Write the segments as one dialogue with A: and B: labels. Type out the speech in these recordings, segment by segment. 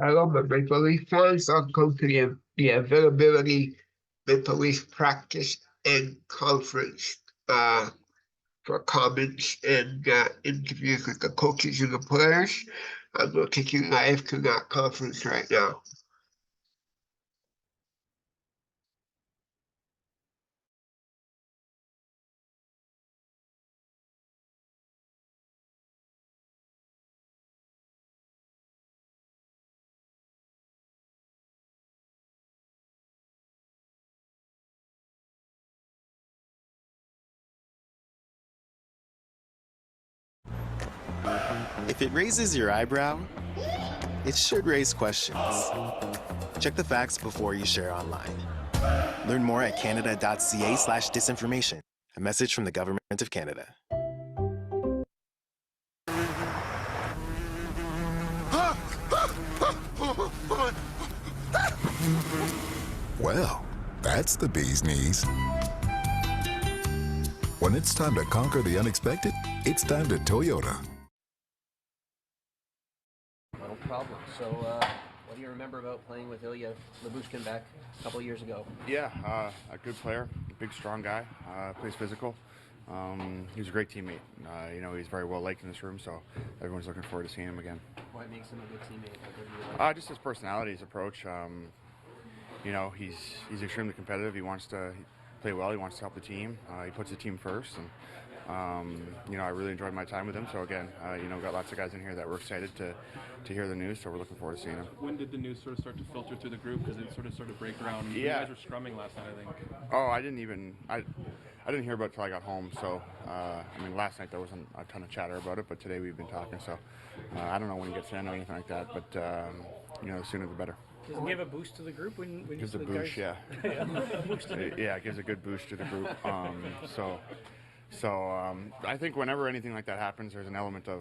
A: Hello, my Maple Leaf fans. I'll come to the availability Maple Leaf practice and conference for comments and interviews with the coaches and the players. I'm going to take you live to that conference right now.
B: If it raises your eyebrow, it should raise questions. Check the facts before you share online. Learn more at canada.ca/disinformation. A message from the Government of Canada.
C: Well, that's the bee's knees. When it's time to conquer the unexpected, it's time to Toyota.
D: No problem. So, what do you remember about playing with Ilya Lyubushkin back a couple of years ago?
E: Yeah, a good player, a big, strong guy, plays physical. He's a great teammate. He's very well liked in this room, so everyone's looking forward to seeing him again.
D: What makes him a good teammate?
E: Just his personality, his approach. He's extremely competitive. He wants to play well. He wants to help the team. He puts the team first, and I really enjoyed my time with him. So again, got lots of guys in here that were excited to hear the news. So we're looking forward to seeing him.
F: When did the news sort of start to filter through the group? Because it started to break around.
E: Yeah.
F: You guys were scrumming last night, I think.
E: Oh, I didn't hear about it till I got home. So last night there wasn't a ton of chatter about it, but today we've been talking. So I don't know when he gets in or anything like that, but the sooner the better.
G: Does it give a boost to the group when
E: gives a boost, yeah. Yeah, it gives a good boost to the group. I think whenever anything like that happens, there's an element of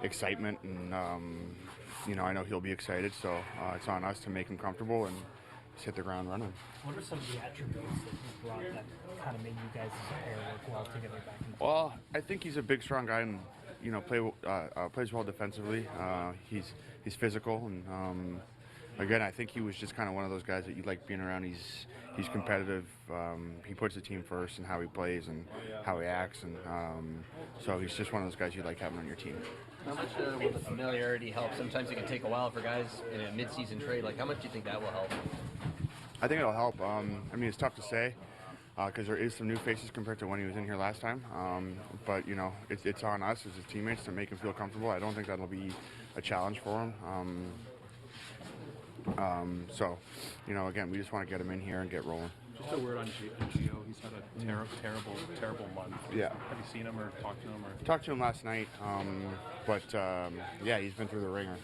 E: excitement, and I know he'll be excited. So it's on us to make him comfortable and just hit the ground running.
G: What are some of the attributes that he brought that kind of made you guys as a pair work well together back in the
E: Well, I think he's a big, strong guy, and plays well defensively. He's physical, and again, I think he was just kind of one of those guys that you like being around. He's competitive. He puts the team first and how he plays and how he acts, and so he's just one of those guys you like having on your team.
D: How much will the familiarity help? Sometimes it can take a while for guys in a mid-season trade. Like, how much do you think that will help?
E: I think it'll help. It's tough to say because there is some new faces compared to when he was in here last time. But it's on us as his teammates to make him feel comfortable. I don't think that'll be a challenge for him. Again, we just want to get him in here and get rolling.
F: Just a word on Gio. He's had a terrible month.
E: Yeah.
F: Have you seen him or talked to him?
E: Talked to him last night, he's been through the ringer.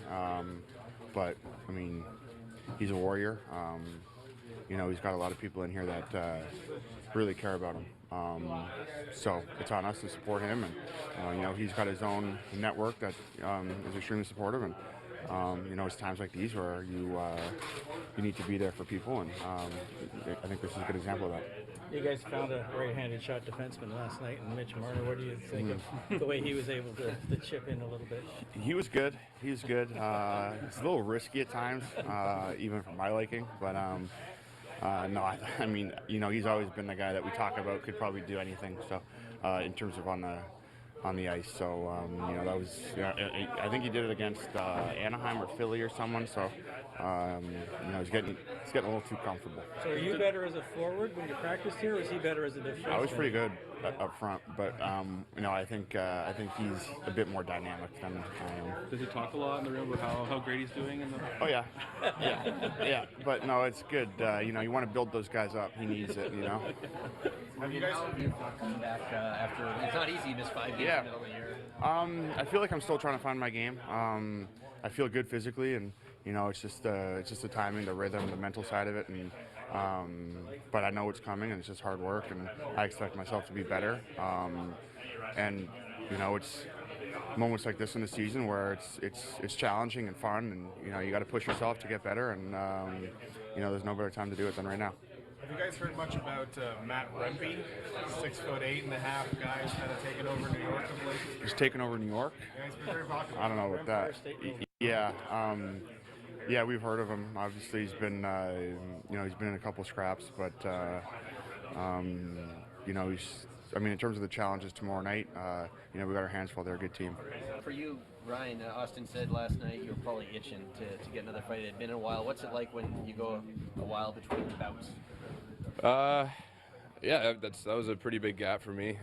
E: He's a warrior. He's got a lot of people in here that really care about him. So it's on us to support him, and he's got his own network that is extremely supportive, and it's times like these where you need to be there for people, and I think this is a good example of that.
G: You guys found a right-handed shot defenseman last night in Mitch Marner. What do you think of the way he was able to chip in a little bit?
E: He was good. It's a little risky at times, even for my liking, but he's always been the guy that we talk about could probably do anything. So in terms of on the ice, so that was. I think he did it against Anaheim or Philly or someone. So he's getting a little too comfortable.
G: So are you better as a forward when you practiced here, or is he better as a defenseman?
E: I was pretty good up front, but I think he's a bit more dynamic than I am.
F: Does he talk a lot in the room about how great he's doing?
E: Oh yeah. But no, it's good. You want to build those guys up. He needs it.
D: Have you guys come back after? It's not easy. You miss 5 games in the middle of the year.
E: I feel like I'm still trying to find my game. I feel good physically, and it's just the timing, the rhythm, the mental side of it, and but I know it's coming, and it's just hard work, and I expect myself to be better. It's moments like this in the season where it's challenging and fun, and you got to push yourself to get better, and there's no better time to do it than right now.
H: Have you guys heard much about Matt Rempe, 6'8.5" guy who's kind of taken over New York of late?
E: He's taken over New York?
H: Yeah, he's been very popular.
E: I don't know about that. Yeah. Yeah, we've heard of him. Obviously, he's been he's been in a couple scraps, but I mean, in terms of the challenges tomorrow night, we got our hands full. They're a good team.
D: For you, Ryan, Austin said last night you were probably itching to get another fight. It had been a while. What's it like when you go a while between bouts?
I: Yeah, that was a pretty big gap for me.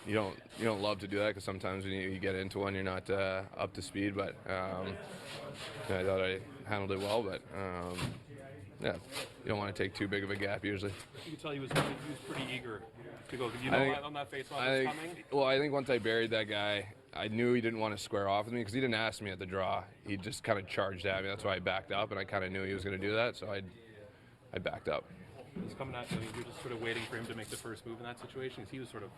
I: You don't love to do that because sometimes when you get into one, you're not up to speed. But I thought I handled it well. But yeah, you don't want to take too big of a gap usually.
F: You could tell he was pretty eager to go. Did you know on that face-off was coming?
I: Well, I think once I buried that guy, I knew he didn't want to square off with me because he didn't ask me at the draw. He just kind of charged at me. That's why I backed up, and I kind of knew he was going to do that, so I backed up.
F: He's coming at you. You're just sort of waiting for him to make the first move in that situation. He was sort of,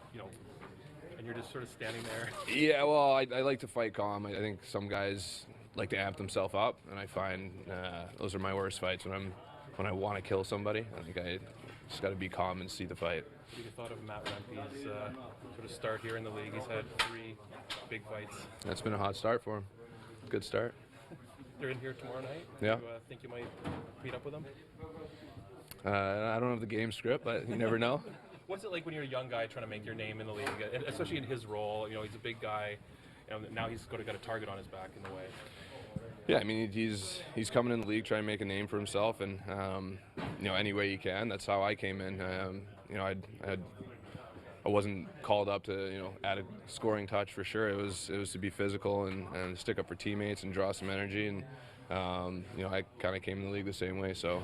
F: and you're just sort of standing there.
I: Yeah, well, I like to fight calm. I think some guys like to amp themselves up, and I find those are my worst fights when I want to kill somebody. I think I just got to be calm and see the fight.
F: What do you thought of Matt Rempe's sort of start here in the league? He's had 3 big fights.
I: That's been a hot start for him. Good start.
F: They're in here tomorrow night.
I: Yeah.
F: Do you think you might meet up with them?
I: I don't have the game script, but you never know.
F: What's it like when you're a young guy trying to make your name in the league, especially in his role? He's a big guy. Now he's got a target on his back in a way.
I: Yeah, I mean he's coming in the league trying to make a name for himself, and any way he can. That's how I came in. I wasn't called up to add a scoring touch for sure. It was to be physical and stick up for teammates and draw some energy, and I kind of came in the league the same way. So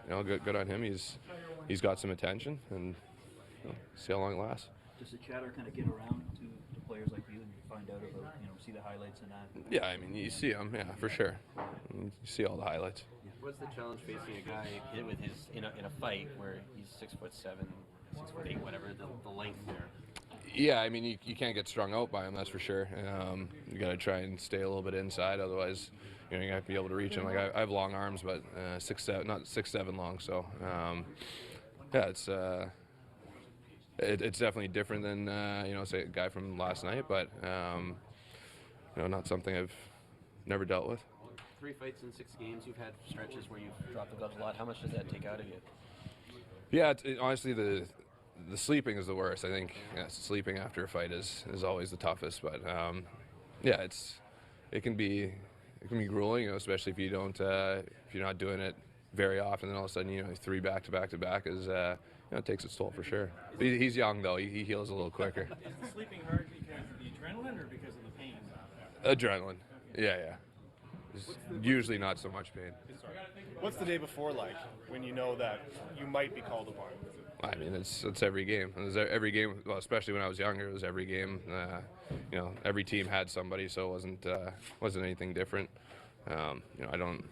I: good on him. He's got some attention, and see how long it lasts.
J: Does the chatter kind of get around to players like you, and you find out about, see the highlights and that?
I: Yeah, I mean, you see them, yeah, for sure. You see all the highlights.
D: What's the challenge facing a guy hit with his in a fight where he's 6'7", 6'8", whatever, the length there?
I: Yeah, I mean, you can't get strung out by him, that's for sure. You got to try and stay a little bit inside, otherwise, you have to be able to reach him. Like I have long arms, but 6'7", not 6'7" long. So, yeah, it's definitely different than say a guy from last night, but not something I've never dealt with.
D: 3 fights in 6 games. You've had stretches where you've dropped the gloves a lot. How much does that take out of you?
I: Yeah, honestly, the sleeping is the worst. I think sleeping after a fight is always the toughest. But yeah, it can be grueling, especially if you're not doing it very often. Then all of a sudden, 3 back to back is it takes its toll for sure. But he's young though; he heals a little quicker.
G: Is the sleeping hard because of the adrenaline or because of the pain?
I: Adrenaline, yeah. It's usually not so much pain.
H: What's the day before like when you know that you might be called upon?
I: I mean, it's every game. Every game, well, especially when I was younger, it was every game. Every team had somebody, so it wasn't anything different. I don't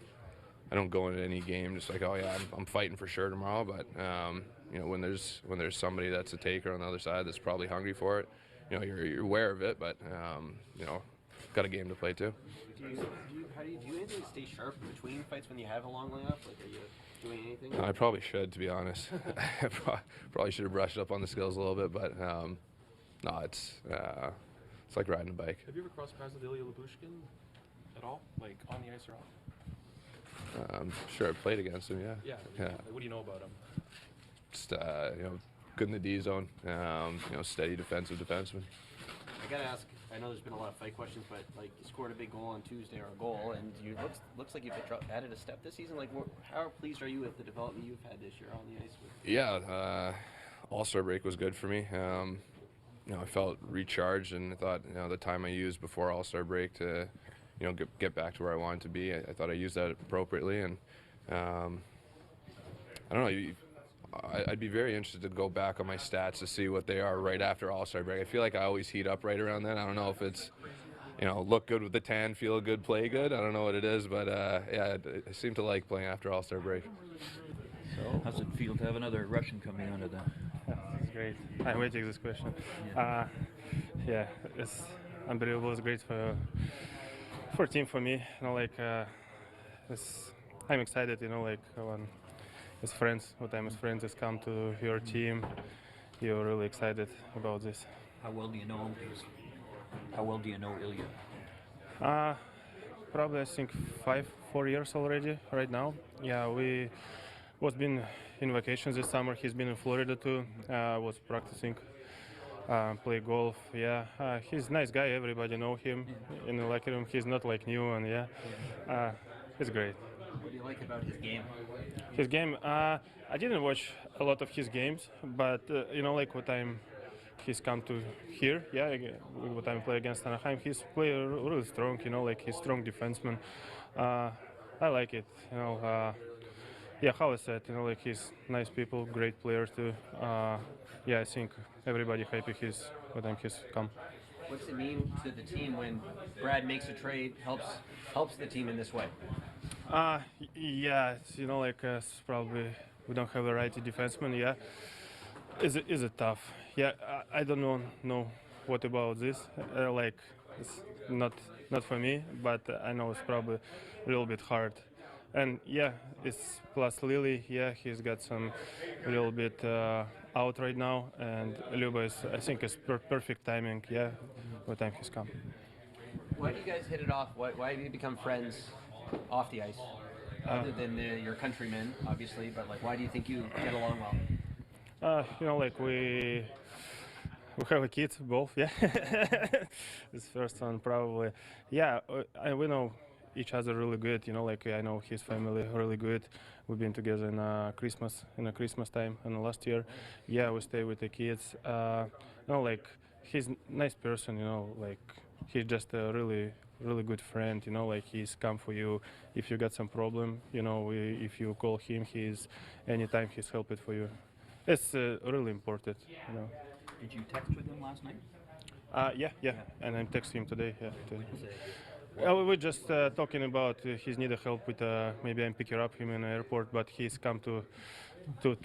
I: go into any game just like, oh yeah, I'm fighting for sure tomorrow. But when there's somebody that's a taker on the other side that's probably hungry for it, you're aware of it. But got a game to play too.
D: Do you do anything to stay sharp between fights when you have a long layoff? Like, are you doing anything?
I: I probably should, to be honest. I probably should have brushed up on the skills a little bit, but no, it's like riding a bike.
F: Have you ever crossed paths with Ilya Labushkin at all, like on the ice or off?
I: Sure, I played against him. Yeah.
F: Yeah. What do you know about him?
I: Just good in the D zone. Steady defensive defenseman.
D: I gotta ask. I know there's been a lot of fight questions, but like you scored a big goal on Tuesday, or a goal, and you looks like you've added a step this season. Like, how pleased are you with the development you've had this year on the ice?
I: Yeah, All-Star break was good for me. I felt recharged, and I thought the time I used before All-Star break to get back to where I wanted to be. I thought I used that appropriately, and I don't know. I'd be very interested to go back on my stats to see what they are right after All-Star break. I feel like I always heat up right around then. I don't know if it's, look good with the tan, feel good, play good. I don't know what it is, but yeah, I seem to like playing after All-Star break.
J: So, how's it feel to have another Russian coming onto the?
K: It's great. I'm waiting this question. Yeah, it's unbelievable. It's great for team, for me. I'm excited. When as friends, what time as friends has come to your team, you're really excited about this.
J: How well do you know him? How well do you know Ilya?
K: probably I think 4 years already right now. Yeah, we was been in vacations this summer. He's been in Florida too. Was practicing play golf. Yeah, he's a nice guy. Everybody know him in the locker room. He's not like new, and yeah, he's great.
D: What do you like about his game?
K: His game. I didn't watch a lot of his games, but like what time he's come to here. Yeah, what time play against Anaheim, he's play really strong. Like he's strong defenseman. I like it. Yeah, how I said, like he's nice people, great player too. Yeah, I think everybody happy what time he's come.
D: What's it mean to the team when Brad makes a trade, helps the team in this way?
K: Yeah, it's, like probably we don't have a righty defenseman. Yeah, is it tough? Yeah, I don't know what about this. Like it's not for me, but I know it's probably a little bit hard. And yeah, it's plus Lily. Yeah, he's got some little bit out right now, and Luba is I think is perfect timing. Yeah, what time he's come.
D: Why do you guys hit it off? Why do you become friends off the ice? Other than your countrymen, obviously, but like, why do you think you get along well?
K: Like we have a kid, both. Yeah, this first one probably. Yeah, we know each other really good. Like I know his family really good. We've been together in Christmas time and last year. Yeah, we stay with the kids. Like he's nice person. Like he's just a really good friend. Like he's come for you if you got some problem. If you call him, anytime he's help it for you. It's really important.
J: Did you text with him last night?
K: Yeah, and I'm texting him today. Yeah. Well, we're just talking about he's needed help with maybe I'm picking up him in the airport, but he's come too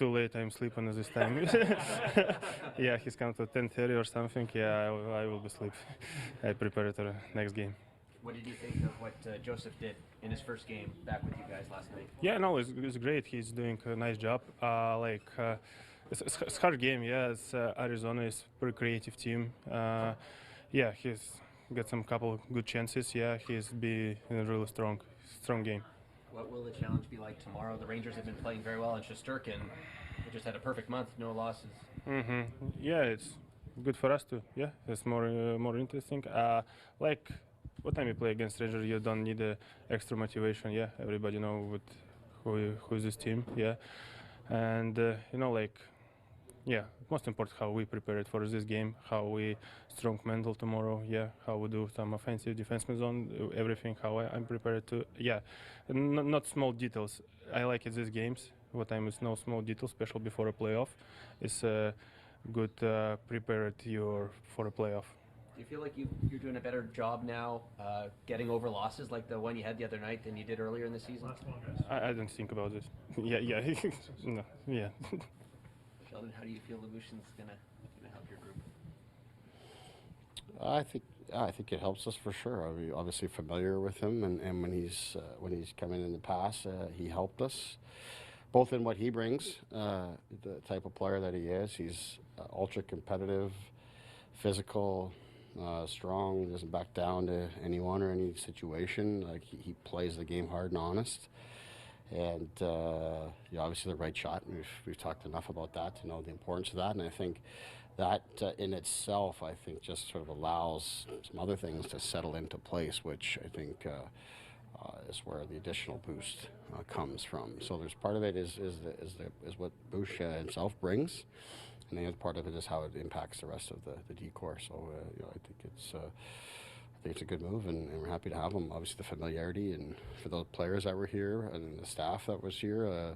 K: late. I'm sleeping at this time. Yeah, he's come to 10:30 or something. Yeah, I will be asleep. I prepare for the next game.
D: What did you think of what Joseph did in his first game back with you guys last night?
K: Yeah, no, it's great. He's doing a nice job. It's hard game. Yeah, Arizona is a pretty creative team. Yeah, he's got some couple good chances. Yeah, he's be in a really strong game.
D: What will the challenge be like tomorrow? The Rangers have been playing very well in Shesterkin. They just had a perfect month, no losses.
K: Yeah, it's good for us too. Yeah, it's more interesting. Like what time you play against Rangers, you don't need extra motivation. Yeah, everybody know who is this team. Yeah, and like. Yeah, most important how we prepared for this game, how we strong mental tomorrow. Yeah, how we do some offensive, defensive zone, everything. How I'm prepared to. Yeah, not small details. I like it these games. What time is no small details, special before a playoff. It's good prepared for a playoff.
D: Do you feel like you're doing a better job now getting over losses like the one you had the other night than you did earlier in the season?
K: I don't think about this. Yeah. No, yeah.
D: Sheldon, how do you feel Lubushin's gonna help your group?
L: I think it helps us for sure. We're obviously familiar with him, and when he's come in the past, he helped us, both in what he brings, the type of player that he is. He's ultra competitive, physical, strong. Doesn't back down to anyone or any situation. Like he plays the game hard and honest. And obviously the right shot. We've talked enough about that to know the importance of that. And I think that in itself, just sort of allows some other things to settle into place, which I think is where the additional boost comes from. So there's part of it is what Bush himself brings, and the other part of it is how it impacts the rest of the decor. So I think it's a good move, and we're happy to have him. Obviously, the familiarity, and for those players that were here and the staff that was here,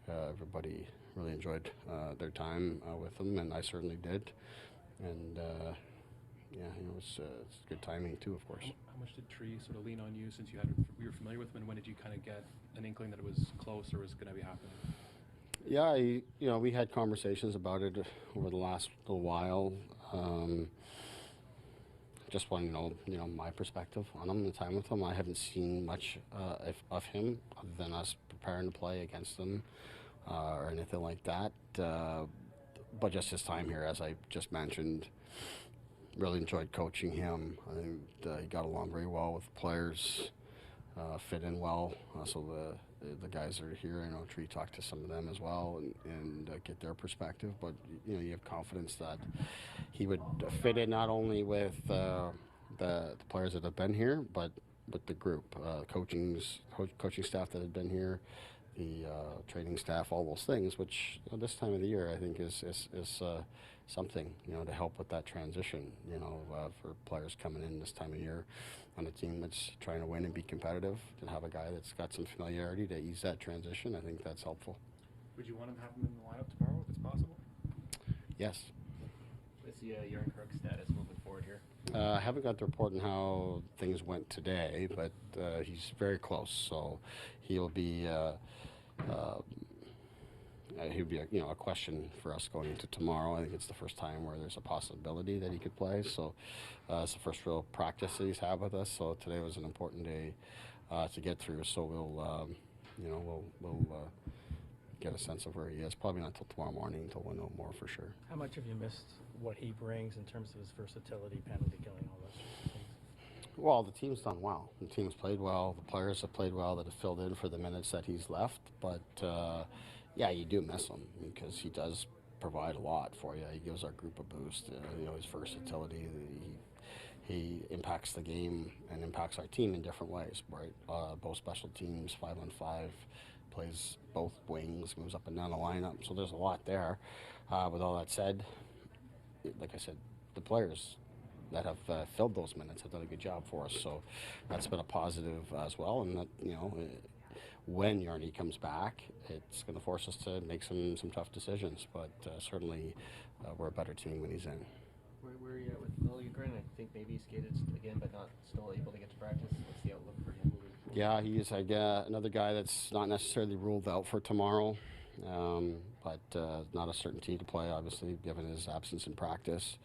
L: everybody really enjoyed their time with him, and I certainly did. And it's good timing too, of course.
F: How much did Tree sort of lean on you since you were familiar with him, and when did you kind of get an inkling that it was close or was going to be happening?
L: Yeah, we had conversations about it over the last little while. Just want to know, my perspective on him, the time with him. I haven't seen much of him other than us preparing to play against him or anything like that. But just his time here, as I just mentioned, really enjoyed coaching him. I think he got along very well with the players. fit in well. So the guys that are here, I know Tree talked to some of them as well and get their perspective. But you have confidence that he would fit in not only with the players that have been here, but with the group, coaching staff that had been here, the training staff, all those things. Which this time of the year, I think is something to help with that transition. For players coming in this time of year on a team that's trying to win and be competitive, to have a guy that's got some familiarity to ease that transition, I think that's helpful.
F: Would you want him to have him in the lineup tomorrow if it's possible?
L: Yes.
D: What's the Jørgen Krug status moving forward here?
L: I haven't got the report on how things went today, but he's very close, so he'll be a question for us going into tomorrow. I think it's the first time where there's a possibility that he could play. So it's the first real practice that he's had with us. So today was an important day to get through. So we'll get a sense of where he is. Probably not until tomorrow morning until we'll know more for sure.
G: How much have you missed what he brings in terms of his versatility, penalty killing, all those things?
L: Well, the team's done well. The team's played well. The players have played well that have filled in for the minutes that he's left. But yeah, you do miss him because he does provide a lot for you. He gives our group a boost. His versatility. He impacts the game and impacts our team in different ways, right? Both special teams, 5-on-5, plays both wings, moves up and down the lineup. So there's a lot there. With all that said, like I said, the players that have filled those minutes have done a good job for us. So that's been a positive as well. And that, when Jarny comes back, it's going to force us to make some tough decisions. But certainly we're a better team when he's in.
D: Where are you at with Liljegren? I think maybe he skated again, but not still able to get to practice. What's the outlook for him moving forward?
L: Yeah, he's another guy that's not necessarily ruled out for tomorrow, but not a certainty to play, obviously, given his absence in practice.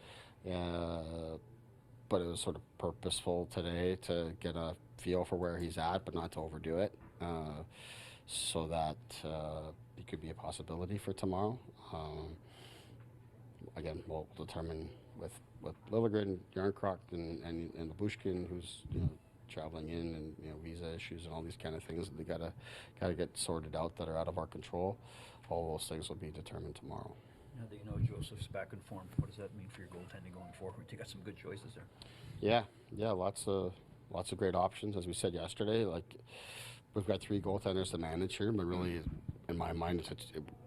L: But it was sort of purposeful today to get a feel for where he's at, but not to overdo it, so that it could be a possibility for tomorrow. Again, we'll determine with Liljegren, Järnkrok, and Labushkin, who's traveling in, and visa issues and all these kind of things that they gotta get sorted out that are out of our control. All those things will be determined tomorrow.
J: Now that Joseph's back in form, what does that mean for your goaltending going forward? You got some good choices there.
L: Yeah, lots of great options. As we said yesterday, we've got 3 goaltenders to manage here, but really, in my mind,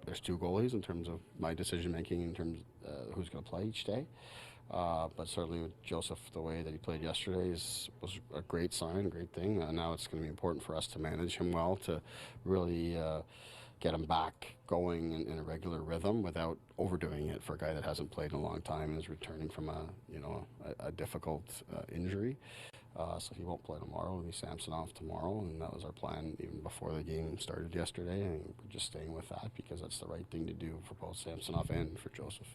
L: there's 2 goalies in terms of my decision making in terms of who's going to play each day. But certainly with Joseph, the way that he played yesterday was a great sign, a great thing. Now it's going to be important for us to manage him well, to really get him back going in a regular rhythm without overdoing it for a guy that hasn't played in a long time and is returning from a difficult injury. So he won't play tomorrow. It'll be Samsonov tomorrow, and that was our plan even before the game started yesterday. And we're just staying with that because that's the right thing to do for both Samsonov and for Joseph.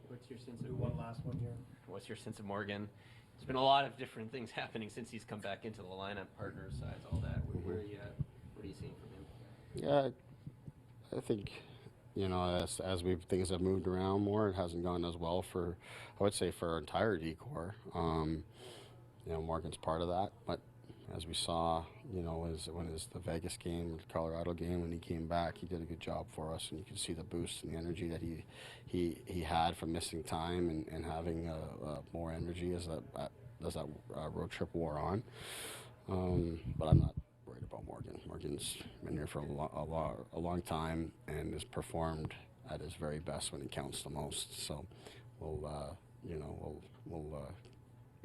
D: What's your sense of one last one here? What's your sense of Morgan? There's been a lot of different things happening since he's come back into the lineup, partner size, all that. Where are you at? What are you seeing from him?
L: Yeah, I think as things have moved around more, it hasn't gone as well for our entire decor. Morgan's part of that, but as we saw, the Vegas game, the Colorado game, when he came back, he did a good job for us, and you can see the boost and the energy that he had from missing time and having more energy as that road trip wore on. But I'm not worried about Morgan. Morgan's been here for a long time and has performed at his very best when he counts the most. So we'll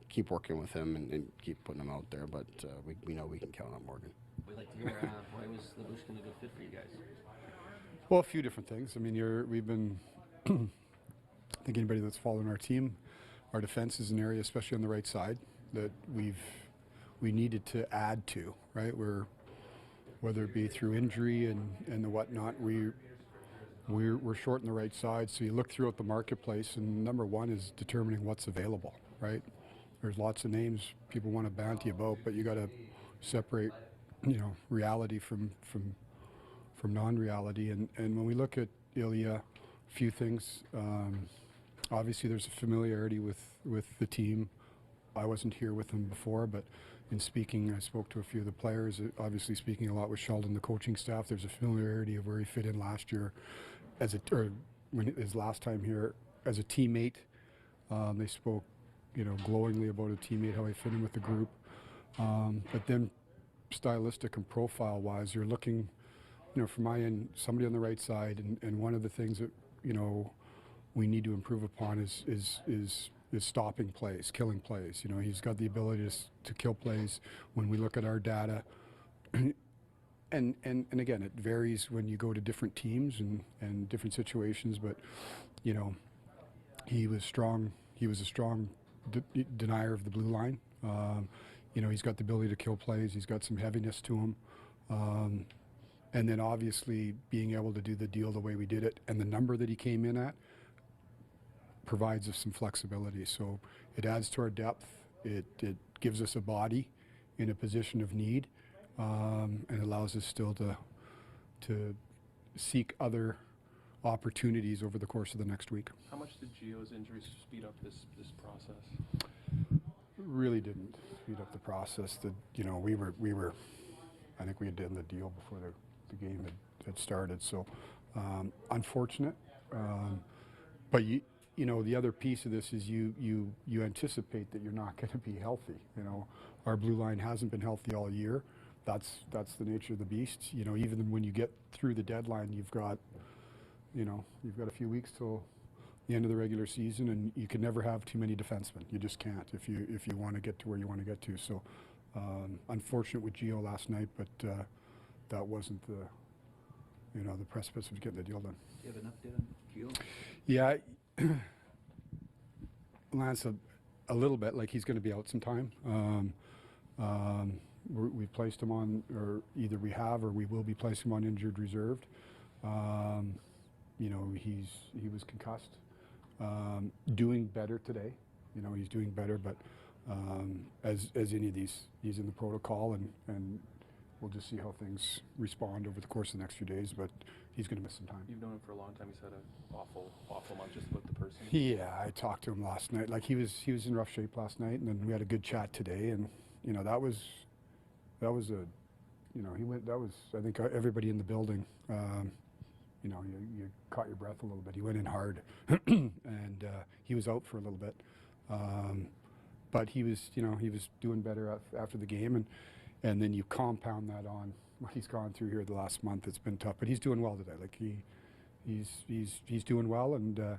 L: keep working with him and keep putting him out there, but we know we can count on Morgan.
D: We'd like to hear why was Labushkin a good fit for you guys?
M: Well, a few different things. I mean, we've been, I think anybody that's following our team, our defense is an area, especially on the right side, that we needed to add to, right? Whether it be through injury and the whatnot, we're short on the right side. So you look throughout the marketplace, and number one is determining what's available, right? There's lots of names people want to bounty about, but you got to separate, reality from non-reality. And when we look at Ilya, a few things. Obviously, there's a familiarity with the team. I wasn't here with him before, but in speaking, I spoke to a few of the players. Obviously, speaking a lot with Sheldon, the coaching staff. There's a familiarity of where he fit in last year, or when his last time here as a teammate. They spoke, glowingly about a teammate, how he fit in with the group. But then, stylistic and profile-wise, you're looking, from my end, somebody on the right side, and one of the things that we need to improve upon is stopping plays, killing plays. He's got the ability to kill plays. When we look at our data, and again, it varies when you go to different teams and different situations, but he was strong. He was a strong denier of the blue line. He's got the ability to kill plays. He's got some heaviness to him. And then obviously being able to do the deal the way we did it, and the number that he came in at provides us some flexibility. So it adds to our depth. It gives us a body in a position of need, and allows us still to seek other opportunities over the course of the next week.
F: How much did Gio's injuries speed up this process?
M: Really didn't speed up the process. We were I think we had done the deal before the game had started. So unfortunate, but the other piece of this is you anticipate that you're not going to be healthy. Our blue line hasn't been healthy all year. That's the nature of the beast. Even when you get through the deadline, you've got a few weeks till the end of the regular season, and you can never have too many defensemen. You just can't if you want to get to where you want to get to. So unfortunate with Gio last night, but that wasn't the precipice of getting the deal done.
J: Do you have an update on Gio?
M: Yeah, Lance, a little bit. Like, he's going to be out some time. We've placed him on, or either we have or we will be placing him on injured reserved. He was concussed. Doing better today. He's doing better, but as any of these, he's in the protocol, and we'll just see how things respond over the course of the next few days, but he's going to miss some time.
F: You've known him for a long time. He's had an awful month just with the person.
M: Yeah, I talked to him last night. Like, he was in rough shape last night, and then we had a good chat today, and that was I think everybody in the building. You caught your breath a little bit. He went in hard, and he was out for a little bit. But he was doing better after the game, and then you compound that on what he's gone through here the last month. It's been tough, but he's doing well today. Like, he's doing well, and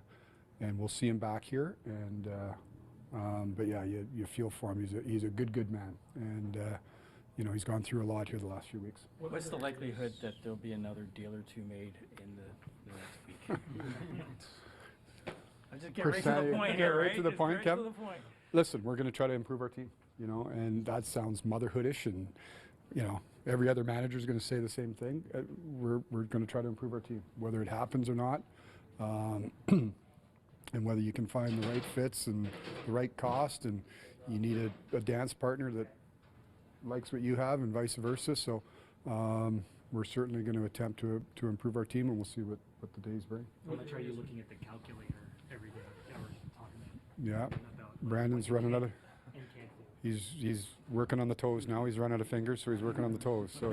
M: we'll see him back here. And but yeah, you feel for him. He's a good man, and he's gone through a lot here the last few weeks.
G: What's the likelihood that there'll be another deal or two made in the next week? I'm just getting right to the point here, right?
M: Right to the point, Kev.
G: To the point.
M: Listen, we're going to try to improve our team, and that sounds motherhoodish, and every other manager is going to say the same thing. We're going to try to improve our team, whether it happens or not, and whether you can find the right fits and the right cost, and you need a dance partner that likes what you have, and vice versa. So we're certainly going to attempt to improve our team, and we'll see what the days bring.
N: How much are you looking at the calculator every day?
M: Yeah, Brandon's running out of. He's working on the toes now. He's run out of fingers, so he's working on the toes. So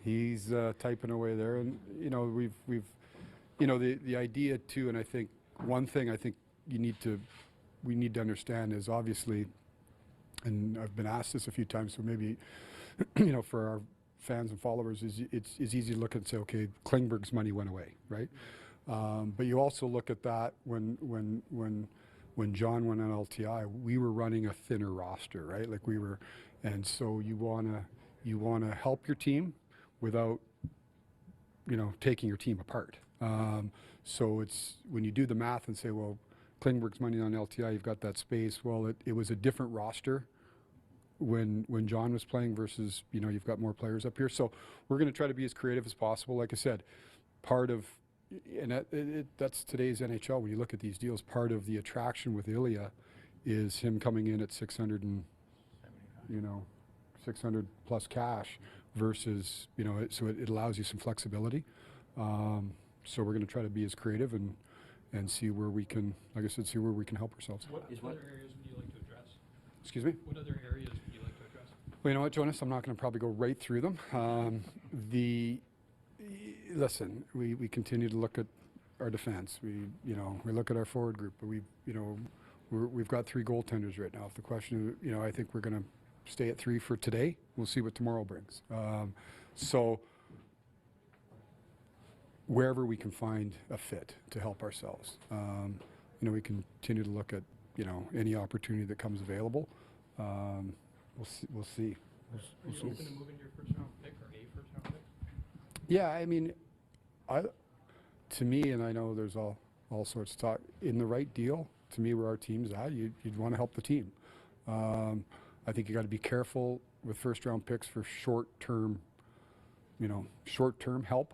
M: he's typing away there, and we've the idea too. And I think one thing we need to understand is, obviously, and I've been asked this a few times, so maybe for our fans and followers, it's easy to look and say, okay, Klingberg's money went away, right? But you also look at that when John went on LTI, we were running a thinner roster, right? Like, we were, and so you wanna help your team without taking your team apart. So it's when you do the math and say, well, Klingberg's money on LTI, you've got that space. Well, it was a different roster when John was playing versus you've got more players up here. So we're going to try to be as creative as possible. Like I said, part of that's today's NHL. When you look at these deals, part of the attraction with Ilya is him coming in at 600 and 600 plus cash versus so it allows you some flexibility. So we're going to try to be as creative and see where we can, like I said, see where we can help ourselves.
F: What areas would you like to address?
M: Excuse me?
F: What other areas would you like to address?
M: Well, you know what, Jonas? I'm not going to probably go right through them. Listen, we continue to look at our defense. We look at our forward group. But we've got 3 goaltenders right now. If the question, I think we're going to stay at 3 for today. We'll see what tomorrow brings. So wherever we can find a fit to help ourselves, we continue to look at any opportunity that comes available. We'll see.
F: Are you open to moving your first round pick or a first round pick?
M: Yeah, I mean, to me, and I know there's all sorts of talk, in the right deal, to me, where our team's at, you'd want to help the team. I think you got to be careful with first round picks for short-term help.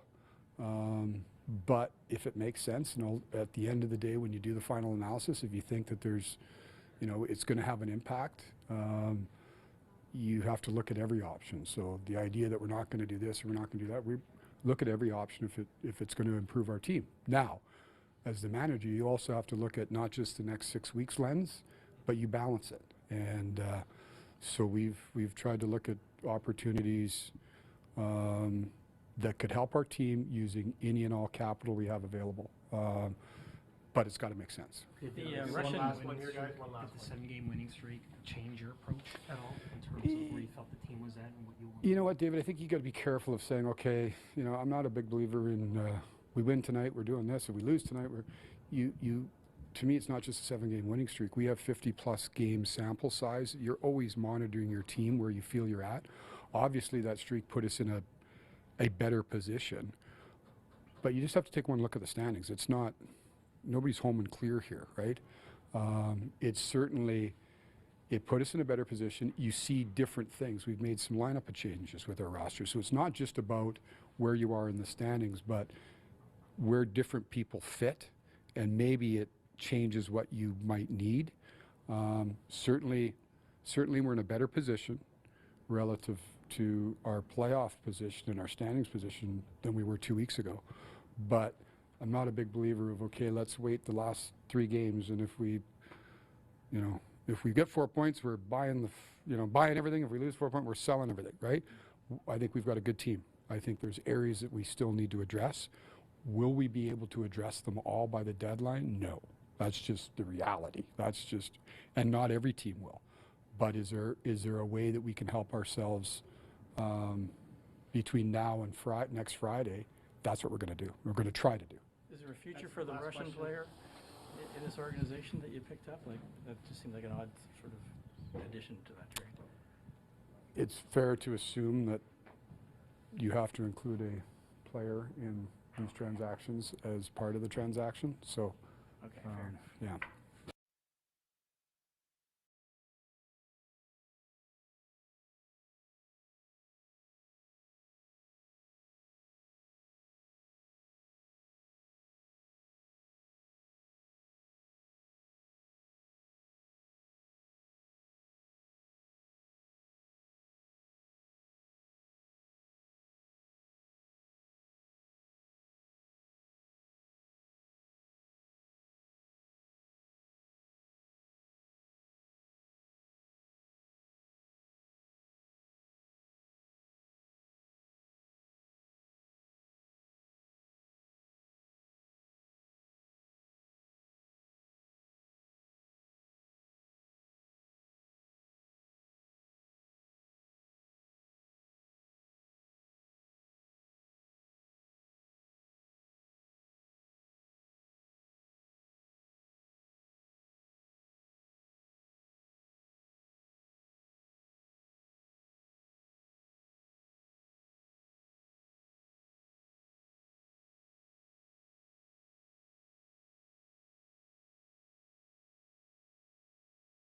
M: But if it makes sense, at the end of the day, when you do the final analysis, if you think that there's, it's going to have an impact, you have to look at every option. So the idea that we're not going to do this or we're not going to do that, we look at every option if it's going to improve our team. Now, as the manager, you also have to look at not just the next 6 weeks lens, but you balance it. And so we've tried to look at opportunities that could help our team using any and all capital we have available. But it's got to make sense.
N: Did the Russian did the 7-game winning streak change your approach at all in terms of where you felt the team was at and what you wanted?
M: You know what, David? I think you got to be careful of saying, okay, I'm not a big believer in we win tonight, we're doing this, or we lose tonight, to me, it's not just a 7-game winning streak. We have 50-plus game sample size. You're always monitoring your team where you feel you're at. Obviously, that streak put us in a better position. But you just have to take one look at the standings. It's not, nobody's home and clear here, right? It put us in a better position. You see different things. We've made some lineup changes with our roster. So it's not just about where you are in the standings, but where different people fit, and maybe it changes what you might need. Certainly we're in a better position relative to our playoff position and our standings position than we were 2 weeks ago. But I'm not a big believer of, okay, let's wait the last 3 games, and if we get 4 points, we're buying buying everything. If we lose 4 points, we're selling everything, right? I think we've got a good team. I think there's areas that we still need to address. Will we be able to address them all by the deadline? No. That's just the reality. And not every team will. But is there a way that we can help ourselves between now and next Friday? That's what we're going to do. We're going to try to do.
G: Is there a future for the Russian player in this organization that you picked up? Like, that just seems like an odd sort of addition to that trade.
M: It's fair to assume that you have to include a player in these transactions as part of the transaction. So,
G: okay, fair enough.
M: Yeah.